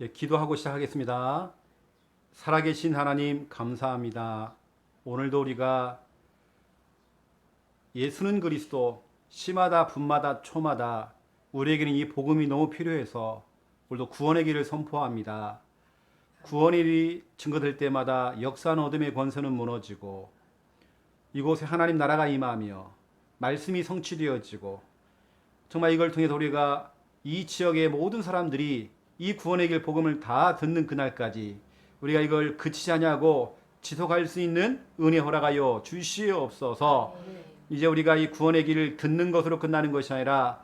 기도하고 시작하겠습니다. 살아계신 하나님 감사합니다. 오늘도 우리가 예수는 그리스도 시마다 분마다 초마다 우리에게는 이 복음이 너무 필요해서 오늘도 구원의 길을 선포합니다. 구원의 일이 증거될 때마다 역사한 어둠의 권세는 무너지고 이곳에 하나님 나라가 임하며 말씀이 성취되어지고 정말 이걸 통해서 우리가 이 지역의 모든 사람들이 이 구원의 길 복음을 다 듣는 그날까지 우리가 이걸 그치지 않냐고 지속할 수 있는 은혜 허락하여 주시옵소서. 이제 우리가 이 구원의 길을 듣는 것으로 끝나는 것이 아니라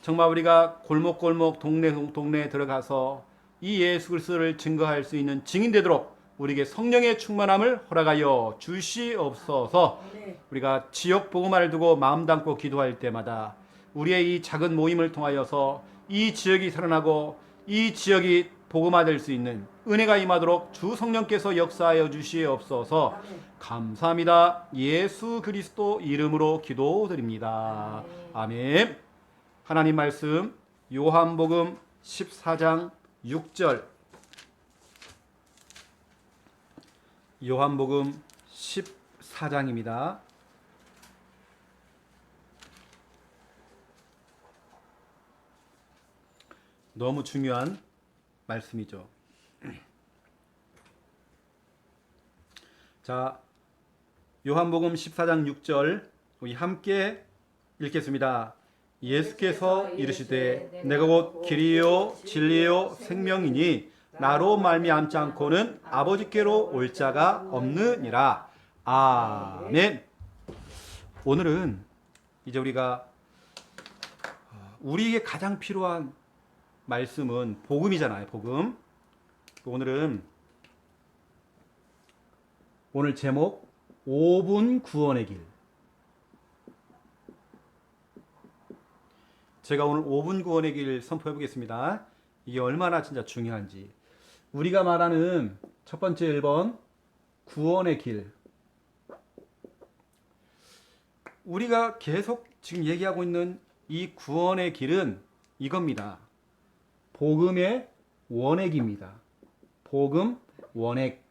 정말 우리가 골목골목 동네에 들어가서 이 예수 그리스도를 증거할 수 있는 증인되도록 우리에게 성령의 충만함을 허락하여 주시옵소서. 우리가 지역 복음화를 두고 마음 담고 기도할 때마다 우리의 이 작은 모임을 통하여서 이 지역이 살아나고 이 지역이 복음화될 수 있는 은혜가 임하도록 주 성령께서 역사하여 주시옵소서. 감사합니다. 예수 그리스도 이름으로 기도드립니다. 아멘. 하나님 말씀 요한복음 14장 6절. 요한복음 14장입니다. 너무 중요한 말씀이죠. 자, 요한복음 14장 6절 우리 함께 읽겠습니다. 예수께서 이르시되 내가 곧 길이요 진리요 생명이니 나로 말미암지 않고는 아버지께로 올 자가 없느니라. 아멘. 오늘은 이제 우리가 우리에게 가장 필요한 말씀은 복음이잖아요. 복음. 오늘 제목 5분 구원의 길. 제가 오늘 5분 구원의 길 선포해 보겠습니다. 이게 얼마나 진짜 중요한지. 우리가 말하는 첫 번째 1번 구원의 길. 우리가 계속 지금 얘기하고 있는 이 구원의 길은 이겁니다. 복음의 원액입니다. 복음 원액.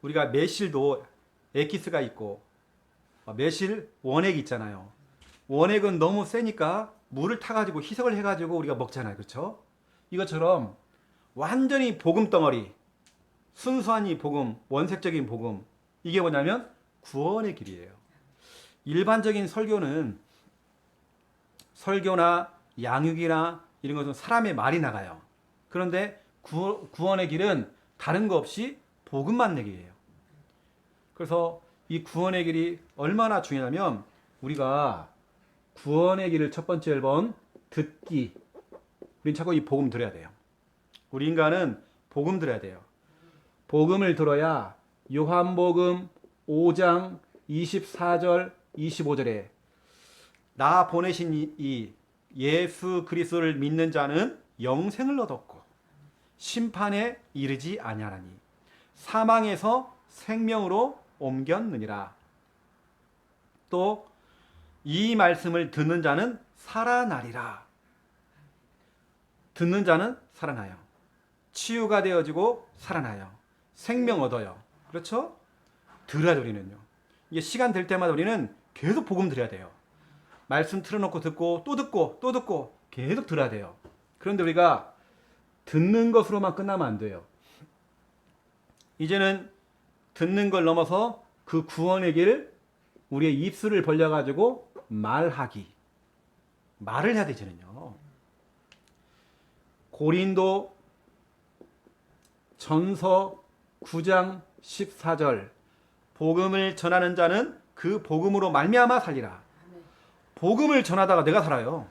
우리가 매실도 엑기스가 있고 매실 원액이 있잖아요. 원액은 너무 세니까 물을 타가지고 희석을 해가지고 우리가 먹잖아요. 그렇죠? 이것처럼 완전히 복음 덩어리, 순수한 이 복음, 원색적인 복음, 이게 뭐냐면 구원의 길이에요. 일반적인 설교나 양육이나 이런 것은 사람의 말이 나가요. 그런데 구원의 길은 다른 거 없이 복음만 내기예요. 그래서 이 구원의 길이 얼마나 중요하냐면 우리가 구원의 길을 첫 번째 1번 듣기. 우린 자꾸 이 복음 들어야 돼요. 우리 인간은 복음 들어야 돼요. 복음을 들어야 요한복음 5장 24절 25절에 나 보내신 이 예수 그리스도를 믿는 자는 영생을 얻었고 심판에 이르지 아니하나니 사망에서 생명으로 옮겼느니라. 또 이 말씀을 듣는 자는 살아나리라. 듣는 자는 살아나요. 치유가 되어지고 살아나요. 생명 얻어요. 그렇죠? 들어야 우리는요. 이게 시간 될 때마다 우리는 계속 복음 들어야 돼요. 말씀 틀어놓고 듣고 또 듣고 또 듣고 계속 들어야 돼요. 그런데 우리가 듣는 것으로만 끝나면 안 돼요. 이제는 듣는 걸 넘어서 그 구원의 길 우리의 입술을 벌려가지고 말을 해야 되잖아요. 고린도 전서 9장 14절 복음을 전하는 자는 그 복음으로 말미암아 살리라. 복음을 전하다가 내가 살아요.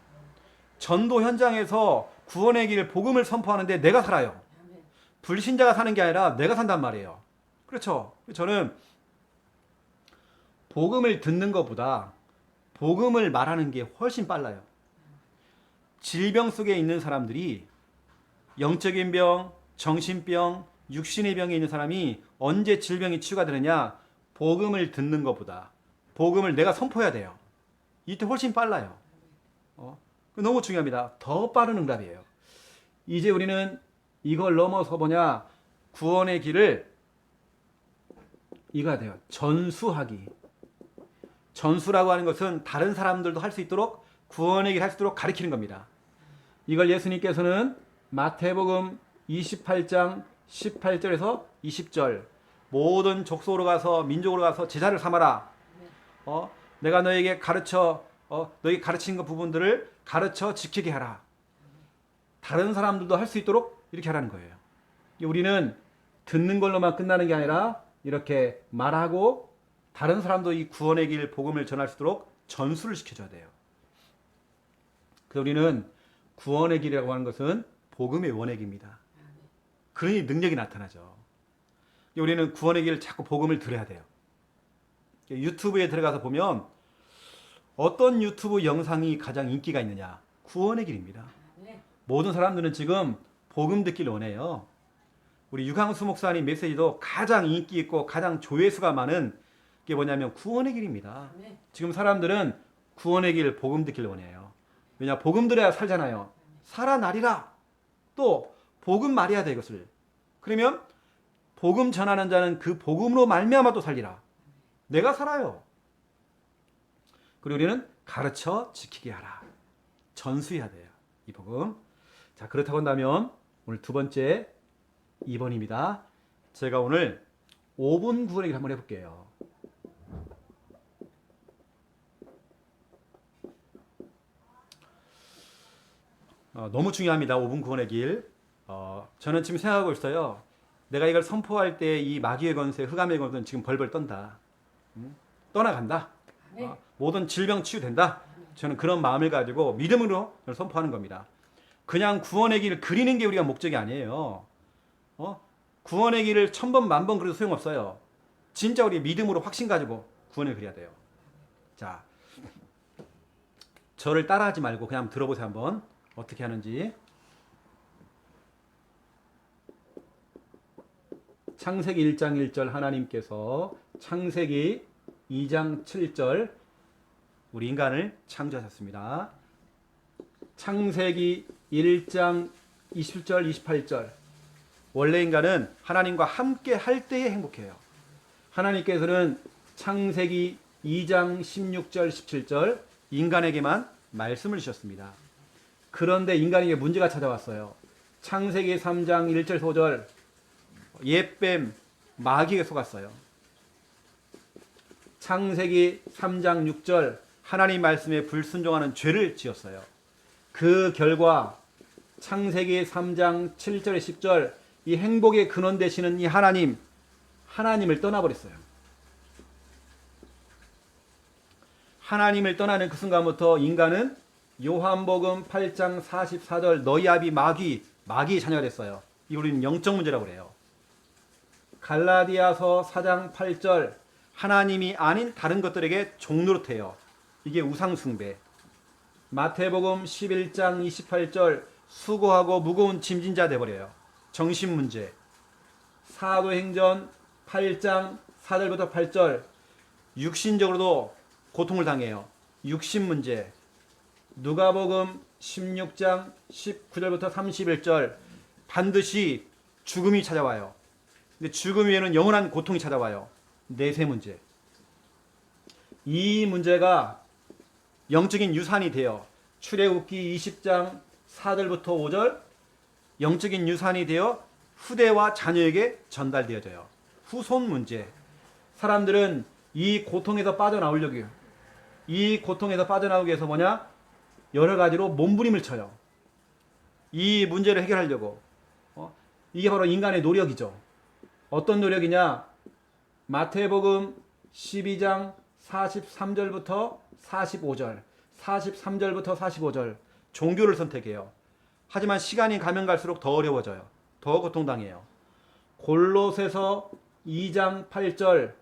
전도 현장에서 구원의 길 복음을 선포하는데 내가 살아요. 불신자가 사는 게 아니라 내가 산단 말이에요. 그렇죠? 저는 복음을 듣는 것보다 복음을 말하는 게 훨씬 빨라요. 질병 속에 있는 사람들이 영적인 병, 정신병, 육신의 병에 있는 사람이 언제 질병이 치유가 되느냐? 복음을 듣는 것보다 복음을 내가 선포해야 돼요. 이때 훨씬 빨라요. 너무 중요합니다. 더 빠른 응답이에요. 이제 우리는 이걸 넘어서 뭐냐? 구원의 길을 이거야 돼요. 전수하기. 전수라고 하는 것은 다른 사람들도 할 수 있도록 구원의 길 할 수 있도록 가르치는 겁니다. 이걸 예수님께서는 마태복음 28장 18절에서 20절 모든 족속으로 가서 민족으로 가서 제자를 삼아라. 내가 너에게 가르쳐 너에게 가르치는 그 부분들을 가르쳐 지키게 하라. 다른 사람들도 할 수 있도록 이렇게 하라는 거예요. 우리는 듣는 걸로만 끝나는 게 아니라 이렇게 말하고 다른 사람도 이 구원의 길 복음을 전할 수 있도록 전수를 시켜줘야 돼요. 그래서 우리는 구원의 길이라고 하는 것은 복음의 원액입니다. 그러니 능력이 나타나죠. 우리는 구원의 길을 자꾸 복음을 들어야 돼요. 유튜브에 들어가서 보면 어떤 유튜브 영상이 가장 인기가 있느냐? 구원의 길입니다. 모든 사람들은 지금 복음 듣기를 원해요. 우리 유광수 목사님 메시지도 가장 인기 있고 가장 조회수가 많은 게 뭐냐면 구원의 길입니다. 지금 사람들은 구원의 길, 복음 듣기를 원해요. 왜냐? 복음 들어야 살잖아요. 살아나리라. 또 복음 말해야 돼 이것을. 그러면 복음 전하는 자는 그 복음으로 말미암아 또 살리라. 내가 살아요. 그리고 우리는 가르쳐 지키게 하라. 전수해야 돼요. 이 복음. 자, 그렇다고 한다면 오늘 두 번째 2번입니다. 제가 오늘 5분 구원의 길 한번 해볼게요. 너무 중요합니다. 5분 구원의 길. 저는 지금 생각하고 있어요. 내가 이걸 선포할 때 이 마귀의 권세, 흑암의 권세는 지금 벌벌 떤다. 떠나간다. 모든 질병 치유된다. 저는 그런 마음을 가지고 믿음으로 선포하는 겁니다. 그냥 구원의 길을 그리는 게 우리가 목적이 아니에요. 구원의 길을 1000번, 10,000번 그래도 소용없어요. 진짜 우리 믿음으로 확신 가지고 구원을 그려야 돼요. 자, 저를 따라하지 말고 그냥 들어보세요 한번. 어떻게 하는지. 창세기 1장 1절 하나님께서 창세기 2장 7절 우리 인간을 창조하셨습니다. 창세기 1장 20절 28절 원래 인간은 하나님과 함께 할 때에 행복해요. 하나님께서는 창세기 2장 16절 17절 인간에게만 말씀을 주셨습니다. 그런데 인간에게 문제가 찾아왔어요. 창세기 3장 1절 5절 옛뱀 마귀에 속았어요. 창세기 3장 6절 하나님 말씀에 불순종하는 죄를 지었어요. 그 결과 창세기 3장 7절에 10절 이 행복의 근원 되시는 이 하나님을 떠나버렸어요. 하나님을 떠나는 그 순간부터 인간은 요한복음 8장 44절 너희 아비 마귀의 자녀가 됐어요. 이 우리는 영적 문제라고 그래요. 갈라디아서 4장 8절 하나님이 아닌 다른 것들에게 종노릇해요. 이게 우상숭배. 마태복음 11장 28절 수고하고 무거운 짐진 자 돼버려요. 정신문제. 사도행전 8장 4절부터 8절 육신적으로도 고통을 당해요. 육신문제. 누가복음 16장 19절부터 31절 반드시 죽음이 찾아와요. 근데 죽음 위에는 영원한 고통이 찾아와요. 내세 문제. 이 문제가 영적인 유산이 되어 출애굽기 20장 4절부터 5절 영적인 유산이 되어 후대와 자녀에게 전달되어져요. 후손 문제. 사람들은 이 고통에서 빠져나오려고 이 고통에서 빠져나오기 위해서 뭐냐? 여러 가지로 몸부림을 쳐요. 이 문제를 해결하려고. 이게 바로 인간의 노력이죠. 어떤 노력이냐? 마태복음 12장 43절부터 45절 43절부터 45절 종교를 선택해요. 하지만 시간이 가면 갈수록 더 어려워져요. 더 고통당해요. 골로새서 2장 8절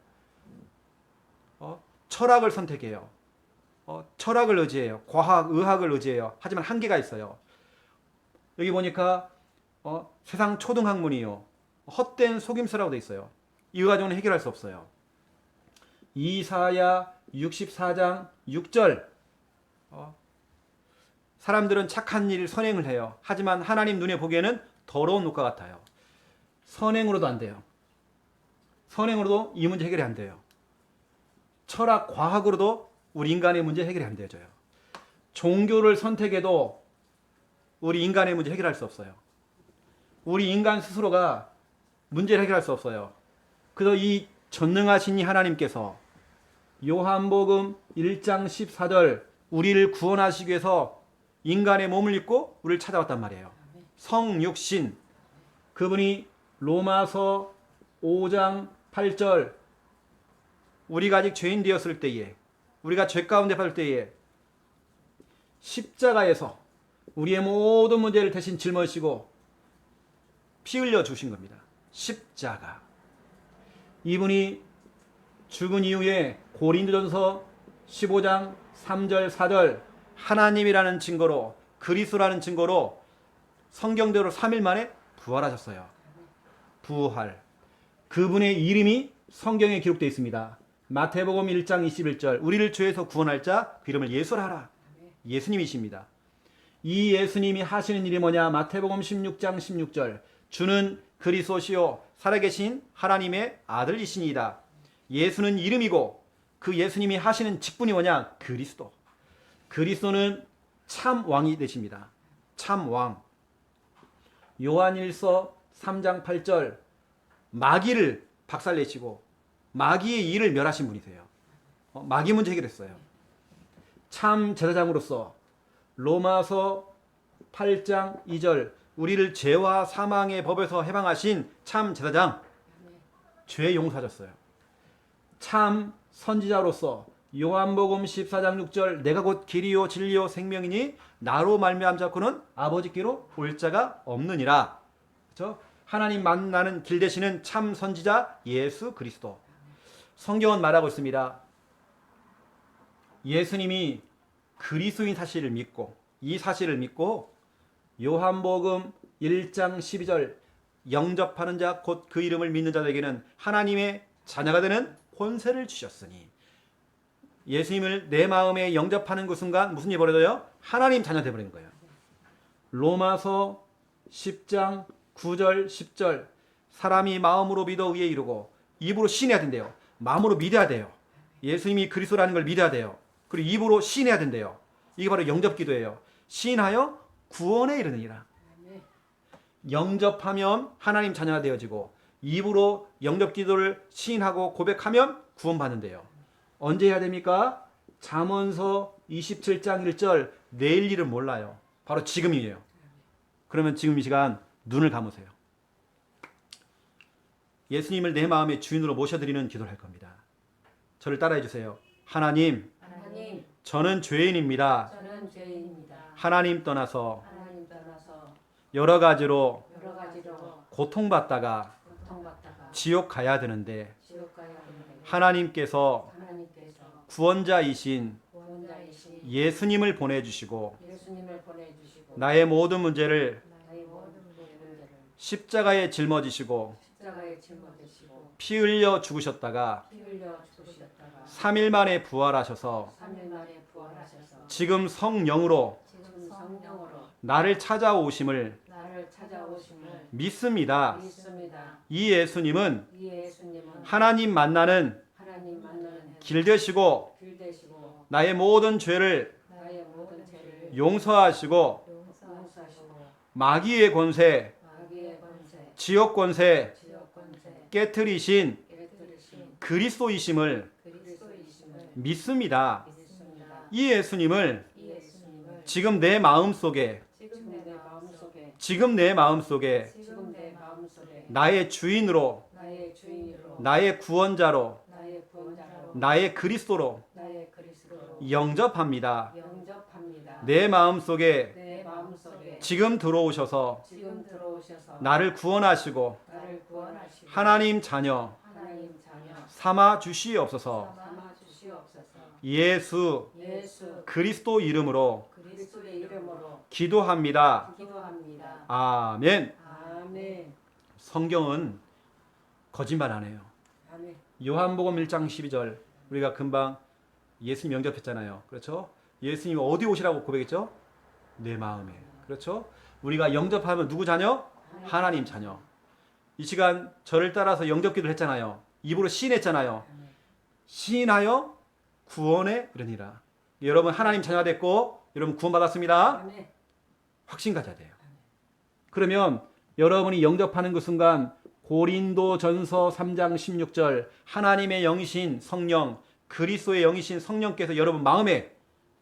철학을 선택해요. 철학을 의지해요. 과학, 의학을 의지해요. 하지만 한계가 있어요. 여기 보니까 세상 초등학문이요. 헛된 속임수라고 돼 있어요. 이 가정은 해결할 수 없어요. 이사야 64장 6절 사람들은 착한 일, 선행을 해요. 하지만 하나님 눈에 보기에는 더러운 옷과 같아요. 선행으로도 안 돼요. 선행으로도 이 문제 해결이 안 돼요. 철학, 과학으로도 우리 인간의 문제 해결이 안 되어져요. 종교를 선택해도 우리 인간의 문제 해결할 수 없어요. 우리 인간 스스로가 문제를 해결할 수 없어요. 그래서 이 전능하신 이 하나님께서 요한복음 1장 14절 우리를 구원하시기 위해서 인간의 몸을 입고 우리를 찾아왔단 말이에요. 성육신. 그분이 로마서 5장 8절 우리가 아직 죄인 되었을 때에 우리가 죄 가운데 빠질 때에 십자가에서 우리의 모든 문제를 대신 짊어지시고 피 흘려 주신 겁니다. 십자가. 이분이 죽은 이후에 고린도전서 15장 3절 4절 하나님이라는 증거로 그리스도라는 증거로 성경대로 3일 만에 부활하셨어요. 부활. 그분의 이름이 성경에 기록되어 있습니다. 마태복음 1장 21절 우리를 죄에서 구원할 자 그 이름을 예수라 하라. 예수님이십니다. 이 예수님이 하시는 일이 뭐냐? 마태복음 16장 16절 주는 그리스도시요 살아계신 하나님의 아들이시니이다. 예수는 이름이고 그 예수님이 하시는 직분이 뭐냐? 그리스도. 그리스도는 참 왕이 되십니다. 참 왕. 요한일서 3장 8절 마귀를 박살내시고 마귀의 일을 멸하신 분이세요. 마귀 문제 해결했어요. 참 제사장으로서 로마서 8장 2절 우리를 죄와 사망의 법에서 해방하신 참 제사장 죄 용서하셨어요. 참 선지자로서 요한복음 14장 6절 내가 곧 길이요 진리요 생명이니 나로 말미암지 않고는 아버지께로 올 자가 없느니라. 그렇죠? 하나님 만나는 길 되시는 참 선지자 예수 그리스도. 성경은 말하고 있습니다. 예수님이 그리스도인 사실을 믿고 이 사실을 믿고 요한복음 1장 12절 영접하는 자 곧 그 이름을 믿는 자들에게는 하나님의 자녀가 되는 권세를 주셨으니 예수님을 내 마음에 영접하는 그 순간 무슨 일이 벌어져요? 하나님 자녀 되어버리는 거예요. 로마서 10장 9절 10절 사람이 마음으로 믿어 의에 이르고 입으로 시인해야 된대요. 마음으로 믿어야 돼요. 예수님이 그리스도라는 걸 믿어야 돼요. 그리고 입으로 시인해야 된대요. 이게 바로 영접기도예요. 시인하여 구원에 이르느니라. 영접하면 하나님 자녀가 되어지고 입으로 영접기도를 시인하고 고백하면 구원받는데요. 언제 해야 됩니까? 잠언서 27장 1절 내일 일은 몰라요. 바로 지금이에요. 그러면 지금 이 시간 눈을 감으세요. 예수님을 내 마음의 주인으로 모셔드리는 기도를 할 겁니다. 저를 따라해 주세요. 하나님, 저는 죄인입니다. 하나님 떠나서 여러 가지로 고통받다가 지옥 가야 되는데 하나님께서 구원자이신 예수님을 보내주시고 나의 모든 문제를 십자가에 짊어지시고 피 흘려 죽으셨다가 3일 만에 부활하셔서 지금 성령으로 나를 찾아오심을 믿습니다. 이 예수님은 하나님 만나는 길 되시고 나의 모든 죄를 용서하시고 마귀의 권세, 지옥 권세 깨트리신 그리스도이심을 믿습니다. 이 예수님을 지금 내 마음속에 나의 주인으로 나의 구원자로 나의 그리스도로 영접합니다. 내 마음속에 지금 들어오셔서 나를 구원하시고 하나님 자녀 삼아 주시옵소서. 예수 그리스도 이름으로 기도합니다. 아멘. 성경은 거짓말 안 해요. 요한복음 1장 12절 우리가 금방 예수님 영접했잖아요. 그렇죠? 예수님이 어디 오시라고 고백했죠? 내 마음에. 그렇죠? 우리가 영접하면 누구 자녀? 하나님 자녀. 이 시간 저를 따라서 영접기도를 했잖아요. 입으로 시인했잖아요. 시인하여 구원에 이르니라. 여러분 하나님 자녀가 됐고 여러분 구원받았습니다. 확신 가져야 돼요. 그러면 여러분이 영접하는 그 순간 고린도전서 3장 16절 하나님의 영이신 성령 그리스도의 영이신 성령께서 여러분 마음에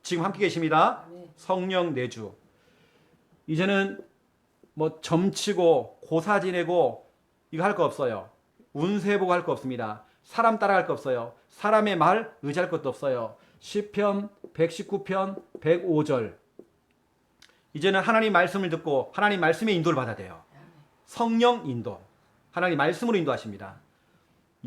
지금 함께 계십니다. 성령 내주. 이제는 뭐 점치고 고사 지내고 이거 할 거 없어요. 운세 보고 할 거 없습니다. 사람 따라갈 거 없어요. 사람의 말 의지할 것도 없어요. 시편 119편 105절. 이제는 하나님 말씀을 듣고 하나님 말씀의 인도를 받아야 돼요. 성령 인도. 하나님 말씀으로 인도하십니다.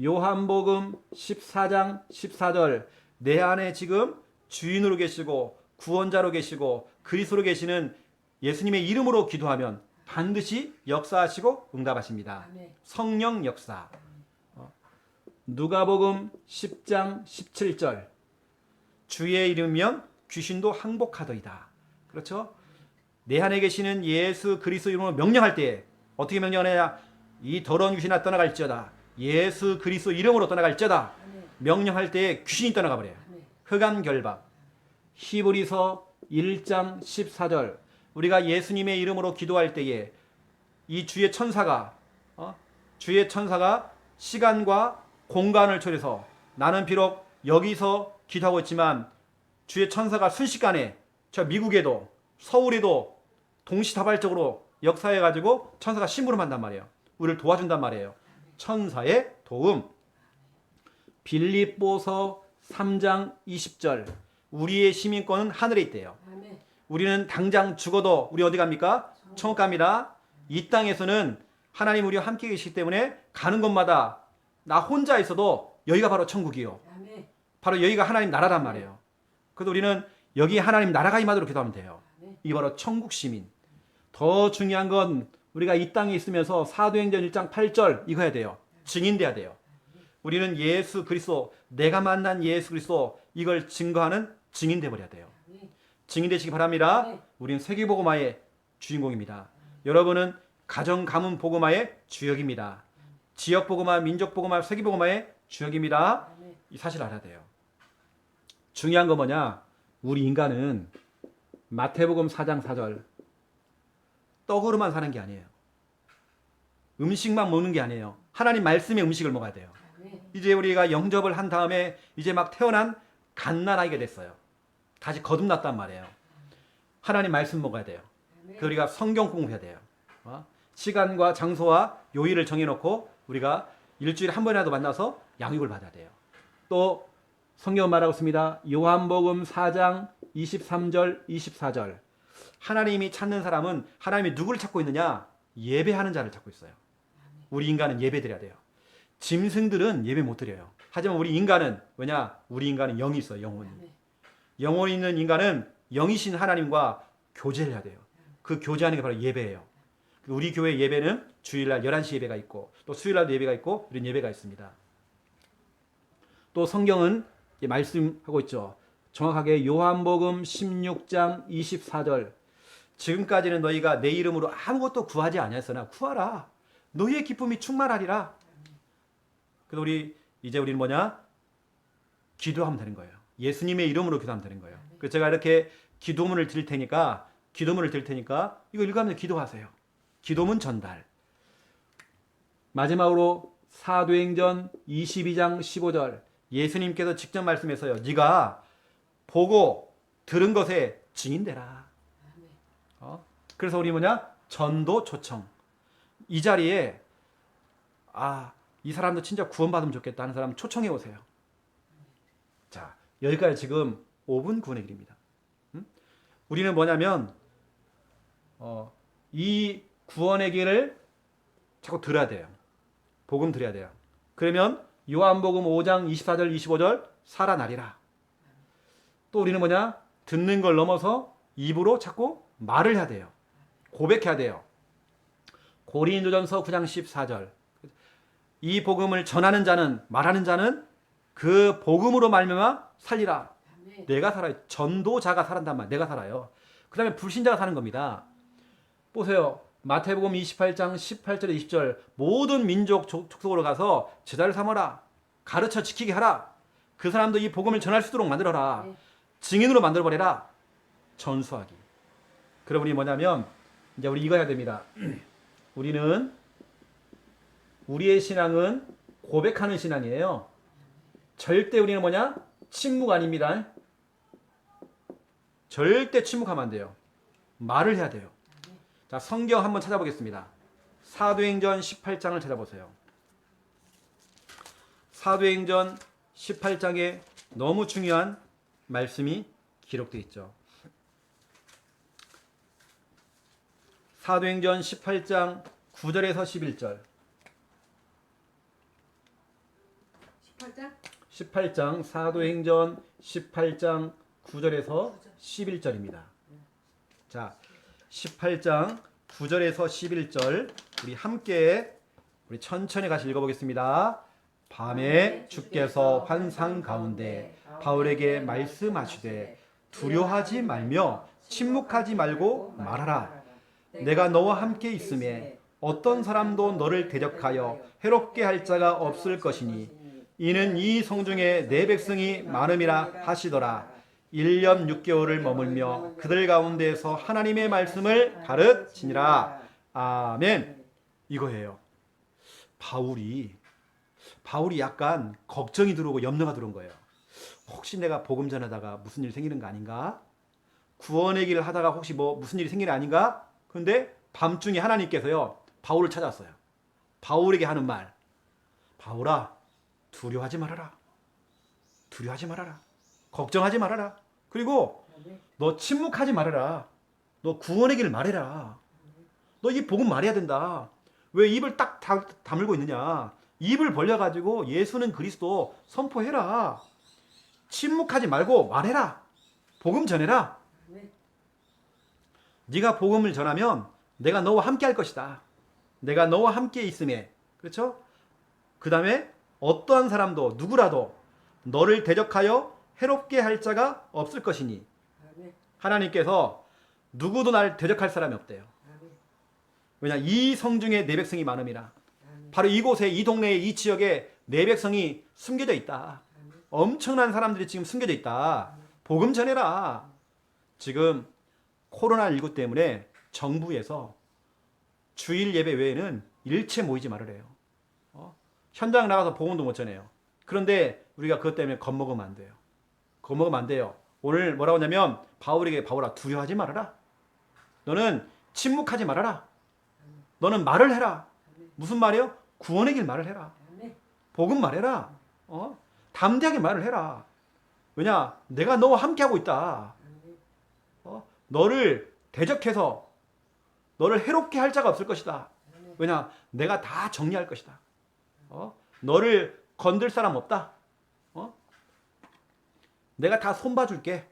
요한복음 14장 14절. 내 안에 지금 주인으로 계시고 구원자로 계시고 그리스도로 계시는 예수님의 이름으로 기도하면 반드시 역사하시고 응답하십니다. 성령 역사. 누가복음 10장 17절. 주의 이름이면 귀신도 항복하더이다. 그렇죠? 내 안에 계시는 예수 그리스도 이름으로 명령할 때 어떻게 명령하냐? 이 더러운 귀신아 떠나갈지어다. 예수 그리스도 이름으로 떠나갈지어다. 명령할 때 귀신이 떠나가 버려요. 흑암 결박. 히브리서 1장 14절. 우리가 예수님의 이름으로 기도할 때에 이 주의 천사가 시간과 공간을 초래해서 나는 비록 여기서 기도하고 있지만 주의 천사가 순식간에 저 미국에도 서울에도 동시다발적으로 역사해가지고 천사가 심부름한단 말이에요. 우리를 도와준단 말이에요. 천사의 도움. 빌립보서 3장 20절. 우리의 시민권은 하늘에 있대요. 우리는 당장 죽어도 우리 어디 갑니까? 천국 갑니다. 이 땅에서는 하나님 우리와 함께 계시기 때문에 가는 곳마다 나 혼자 있어도 여기가 바로 천국이요. 바로 여기가 하나님 나라란 말이에요. 그래서 우리는 여기 하나님 나라가 임하도록 기도하면 돼요. 이게 바로 천국 시민. 더 중요한 건 우리가 이 땅에 있으면서 사도행전 1장 8절 이거 해야 돼요. 증인돼야 돼요. 우리는 예수 그리스도, 내가 만난 예수 그리스도 이걸 증거하는 증인 돼버려야 돼요. 증인 되시기 바랍니다. 우리는 세계복음화의 주인공입니다. 여러분은 가정 가문 복음화의 주역입니다. 지역 복음화, 민족 복음화, 세계 복음화의 주역입니다. 이 사실 알아야 돼요. 중요한 거 뭐냐? 우리 인간은 마태복음 4장 4절 떡으로만 사는 게 아니에요. 음식만 먹는 게 아니에요. 하나님 말씀의 음식을 먹어야 돼요. 이제 우리가 영접을 한 다음에 이제 막 태어난 갓난아이가 됐어요. 다시 거듭났단 말이에요. 하나님 말씀 먹어야 돼요. 그래서 우리가 성경 공부해야 돼요. 시간과 장소와 요일을 정해놓고 우리가 일주일에 한 번이라도 만나서 양육을 받아야 돼요. 또 성경은 말하고 있습니다. 요한복음 4장 23절 24절. 하나님이 찾는 사람은 하나님이 누구를 찾고 있느냐? 예배하는 자를 찾고 있어요. 우리 인간은 예배 드려야 돼요. 짐승들은 예배 못 드려요. 하지만 우리 인간은 왜냐? 우리 인간은 영이 있어요. 영혼이. 영혼이 있는 인간은 영이신 하나님과 교제를 해야 돼요. 그 교제하는 게 바로 예배예요. 우리 교회 예배는 주일날 11시 예배가 있고 또 수요일날도 예배가 있고 이런 예배가 있습니다. 또 성경은 말씀하고 있죠. 정확하게 요한복음 16장 24절. 지금까지는 너희가 내 이름으로 아무것도 구하지 아니하였으나 구하라. 너희의 기쁨이 충만하리라. 그래서 우리는 뭐냐? 기도하면 되는 거예요. 예수님의 이름으로 기도하면 되는 거예요. 그래서 제가 이렇게 기도문을 드릴 테니까 이거 읽으면서 기도하세요. 기도문 전달. 마지막으로 사도행전 22장 15절. 예수님께서 직접 말씀해서요. 네가 보고 들은 것에 증인되라. 그래서 우리 전도 초청. 이 자리에 이 사람도 진짜 구원받으면 좋겠다 하는 사람 초청해 오세요. 자, 여기까지 지금 5분 구원의 길입니다. 우리는 뭐냐면 이 구원의 길을 자꾸 들어야 돼요. 복음 들어야 돼요. 그러면 요한복음 5장 24절 25절 살아나리라. 또 우리는 듣는 걸 넘어서 입으로 자꾸 말을 해야 돼요. 고백해야 돼요. 고린도전서 9장 14절. 이 복음을 전하는 자는 말하는 자는 그 복음으로 말미암아 살리라. 내가 살아요. 전도자가 살한단 말. 내가 살아요. 그 다음에 불신자가 사는 겁니다. 보세요. 마태복음 28장 18절에 20절 모든 민족 족속으로 가서 제자를 삼아라. 가르쳐 지키게 하라. 그 사람도 이 복음을 전할 수 있도록 만들어라. 네. 증인으로 만들어버려라. 전수하기. 그럼 우리 뭐냐면 이제 우리 이거 해야 됩니다. 우리의 신앙은 고백하는 신앙이에요. 절대 우리는 뭐냐? 침묵 아닙니다. 절대 침묵하면 안 돼요. 말을 해야 돼요. 자, 성경 한번 찾아보겠습니다. 사도행전 18장을 찾아보세요. 사도행전 18장에 너무 중요한 말씀이 기록되어 있죠. 사도행전 18장 9절에서 11절. 18장? 18장 사도행전 18장 9절에서 11절입니다. 자, 18장 9절에서 11절 우리 함께 우리 천천히 같이 읽어보겠습니다. 밤에 주께서 환상 가운데 바울에게 말씀하시되 두려워하지 말며 침묵하지 말고 말하라. 내가 너와 함께 있음에 어떤 사람도 너를 대적하여 해롭게 할 자가 없을 것이니 이는 이 성중에 내 백성이 많음이라 하시더라. 1년 6개월을 머물며 그들 가운데에서 하나님의 말씀을 가르치니라. 아멘. 이거예요. 바울이 약간 걱정이 들어오고 염려가 들어온 거예요. 혹시 내가 복음 전하다가 무슨 일 생기는 거 아닌가? 구원의 길을 하다가 혹시 무슨 일이 생기는 거 아닌가? 그런데 밤중에 하나님께서요 바울을 찾았어요. 바울에게 하는 말. 바울아, 두려워하지 말아라. 두려워하지 말아라. 걱정하지 말아라. 그리고 너 침묵하지 말아라. 너 구원의 길을 말해라. 너 이 복음 말해야 된다. 왜 입을 딱 다물고 있느냐? 입을 벌려가지고 예수는 그리스도 선포해라. 침묵하지 말고 말해라. 복음 전해라. 네가 복음을 전하면 내가 너와 함께 할 것이다. 내가 너와 함께 있음에. 그렇죠? 그 다음에 어떠한 사람도 누구라도 너를 대적하여 해롭게 할 자가 없을 것이니 하나님께서 누구도 날 대적할 사람이 없대요. 왜냐? 이 성중에 내 백성이 많음이라. 바로 이곳에 이 동네에 이 지역에 내 백성이 숨겨져 있다. 엄청난 사람들이 지금 숨겨져 있다. 복음 전해라. 지금 코로나19 때문에 정부에서 주일 예배 외에는 일체 모이지 말으래요. 현장 나가서 복음도 못 전해요. 그런데 우리가 그것 때문에 겁먹으면 안 돼요. 겁먹으면 안 돼요. 오늘 뭐라고 하냐면 바울에게 바울아 두려워하지 말아라. 너는 침묵하지 말아라. 너는 말을 해라. 무슨 말이요? 구원의 길 말을 해라. 복음 말해라. 담대하게 말을 해라. 왜냐? 내가 너와 함께하고 있다. 너를 대적해서 너를 해롭게 할 자가 없을 것이다. 왜냐? 내가 다 정리할 것이다. 너를 건들 사람 없다. 내가 다 손봐줄게.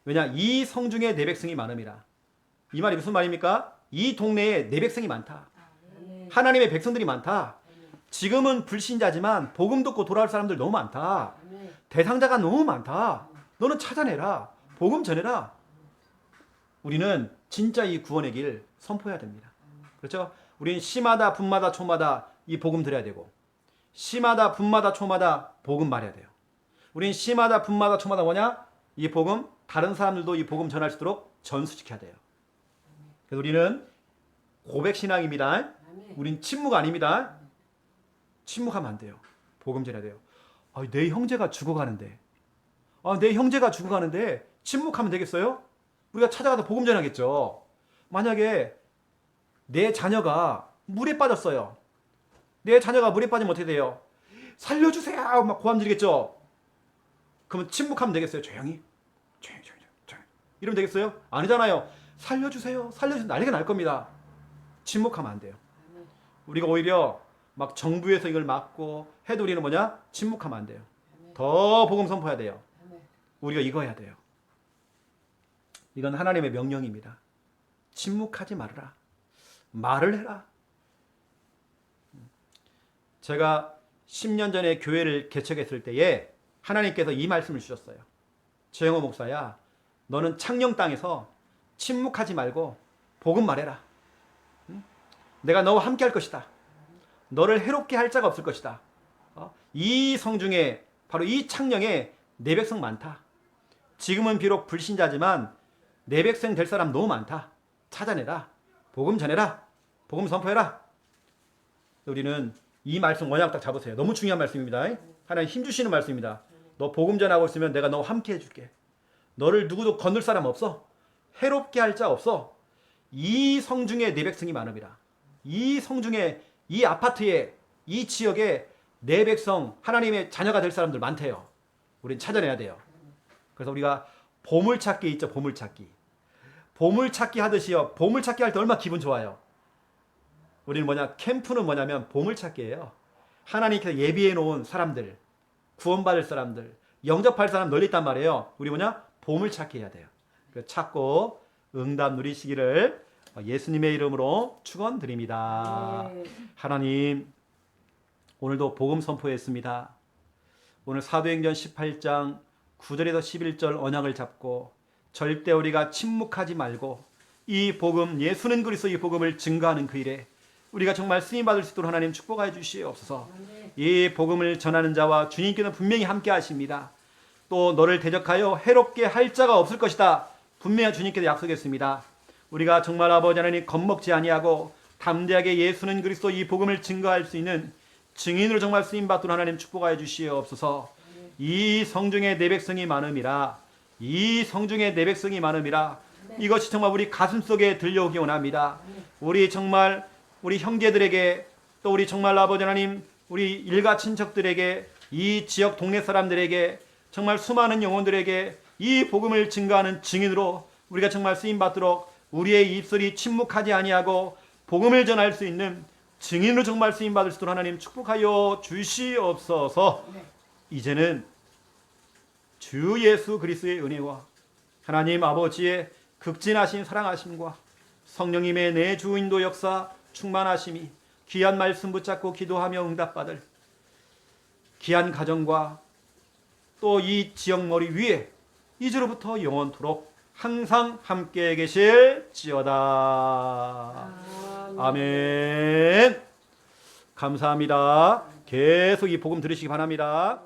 왜냐? 이 성중에 내 백성이 많음이라. 이 말이 무슨 말입니까? 이 동네에 내 백성이 많다. 하나님의 백성들이 많다. 지금은 불신자지만 복음 듣고 돌아올 사람들 너무 많다. 대상자가 너무 많다. 너는 찾아내라. 복음 전해라. 우리는 진짜 이 구원의 길 선포해야 됩니다. 그렇죠? 우리는 시마다 분마다 초마다 이 복음 드려야 되고 시마다 분마다 초마다 복음 말해야 돼요. 우리는 시마다 분마다 초마다 뭐냐? 이 복음 다른 사람들도 이 복음 전할 수 있도록 전수시켜야 돼요. 그래서 우리는 고백 신앙입니다. 우린 침묵 아닙니다. 침묵하면 안 돼요. 복음 전해야 돼요. 내 형제가 죽어가는데 내 형제가 죽어가는데 침묵하면 되겠어요? 우리가 찾아가서 복음 전하겠죠. 만약에 내 자녀가 물에 빠졌어요. 내 자녀가 물에 빠지면 어떻게 돼요? 살려주세요! 막 고함 지르겠죠. 그러면 침묵하면 되겠어요? 조용히. 이러면 되겠어요? 아니잖아요. 살려주세요. 살려주세요. 난리가 날 겁니다. 침묵하면 안 돼요. 우리가 오히려 막 정부에서 이걸 막고 해도 우리는 뭐냐? 침묵하면 안 돼요. 더 복음 선포해야 돼요. 우리가 이거 해야 돼요. 이건 하나님의 명령입니다. 침묵하지 말아라. 말을 해라. 제가 10년 전에 교회를 개척했을 때에 하나님께서 이 말씀을 주셨어요. 최영호 목사야, 너는 창녕 땅에서 침묵하지 말고 복음 말해라. 응? 내가 너와 함께 할 것이다. 너를 해롭게 할 자가 없을 것이다. 이 성중에 바로 이 창녕에 내 백성 많다. 지금은 비록 불신자지만 내 백성 될 사람 너무 많다. 찾아내라. 복음 전해라. 복음 선포해라. 우리는 이 말씀 원약 딱 잡으세요. 너무 중요한 말씀입니다. 하나님 힘 주시는 말씀입니다. 너 복음 전하고 있으면 내가 너와 함께 해줄게. 너를 누구도 건들 사람 없어. 해롭게 할 자 없어. 이 성중에 내 백성이 많음이라. 이 성중에, 이 아파트에, 이 지역에 내 백성, 하나님의 자녀가 될 사람들 많대요. 우린 찾아내야 돼요. 그래서 우리가 보물찾기 있죠. 보물찾기. 보물찾기 하듯이요. 보물찾기 할 때 얼마나 기분 좋아요. 우리는 캠프는 뭐냐면 보물찾기예요. 하나님께서 예비해 놓은 사람들, 구원받을 사람들, 영접할 사람 널리 있단 말이에요. 우리 보물찾기 해야 돼요. 그래서 찾고 응답 누리시기를 예수님의 이름으로 축원드립니다. 하나님, 오늘도 복음 선포했습니다. 오늘 사도행전 18장 9절에서 11절 언약을 잡고 절대 우리가 침묵하지 말고 이 복음, 예수는 그리스도 이 복음을 증거하는 그 일에 우리가 정말 쓰임받을 수 있도록 하나님 축복하여 주시옵소서. 이 복음을 전하는 자와 주님께는 분명히 함께 하십니다. 또 너를 대적하여 해롭게 할 자가 없을 것이다. 분명히 주님께서 약속했습니다. 우리가 정말 아버지 하나님 겁먹지 아니하고 담대하게 예수는 그리스도 이 복음을 증거할 수 있는 증인으로 정말 쓰임받도록 하나님 축복하여 주시옵소서. 이 성중에 내 백성이 많음이라. 이 성중에 내 백성이 많음이라. 이것이 정말 우리 가슴속에 들려오기 원합니다. 우리 정말 우리 형제들에게 또 우리 정말 아버지 하나님 우리 일가 친척들에게 이 지역 동네 사람들에게 정말 수많은 영혼들에게 이 복음을 증거하는 증인으로 우리가 정말 쓰임받도록 우리의 입술이 침묵하지 아니하고 복음을 전할 수 있는 증인으로 정말 쓰임받을 수 있도록 하나님 축복하여 주시옵소서. 이제는 주 예수 그리스도의 은혜와 하나님 아버지의 극진하신 사랑하심과 성령님의 내 주인도 역사 충만하심이 귀한 말씀 붙잡고 기도하며 응답받을 귀한 가정과 또 이 지역머리 위에 이제로부터 영원토록 항상 함께 계실지어다. 아멘. 감사합니다. 계속 이 복음 들으시기 바랍니다.